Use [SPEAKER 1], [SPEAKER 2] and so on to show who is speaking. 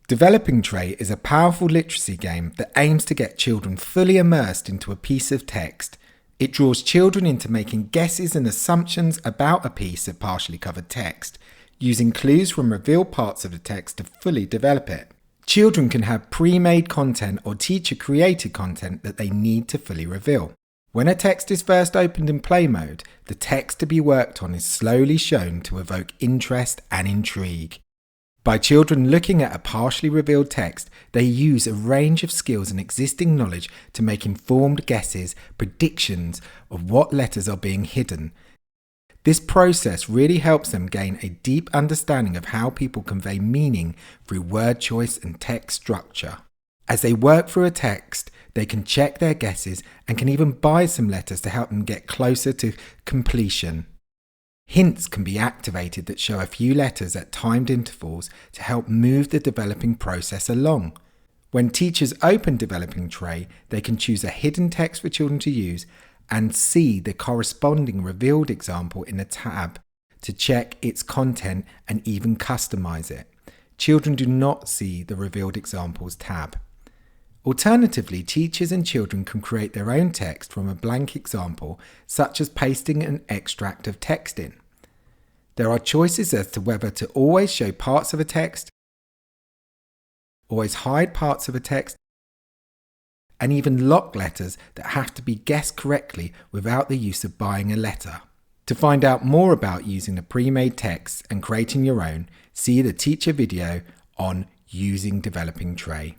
[SPEAKER 1] Developing Tray is a powerful literacy game that aims to get children fully immersed into a piece of text. It draws children into making guesses and assumptions about a piece of partially covered text, using clues from revealed parts of the text to fully develop it. Children can have pre-made content or teacher-created content that they need to fully reveal. When a text is first opened in play mode, the text to be worked on is slowly shown to evoke interest and intrigue. By children looking at a partially revealed text, they use a range of skills and existing knowledge to make informed guesses, predictions of what letters are being hidden. This process really helps them gain a deep understanding of how people convey meaning through word choice and text structure. As they work through a text, they can check their guesses and can even buy some letters to help them get closer to completion. Hints can be activated that show a few letters at timed intervals to help move the developing process along. When teachers open Developing Tray, they can choose a hidden text for children to use and see the corresponding revealed example in a tab to check its content and even customize it. Children do not see the Revealed Examples tab. Alternatively, teachers and children can create their own text from a blank example, such as pasting an extract of text in. There are choices as to whether to always show parts of a text, always hide parts of a text, and even lock letters that have to be guessed correctly without the use of buying a letter. To find out more about using the pre-made text and creating your own, see the teacher video on using Developing Tray.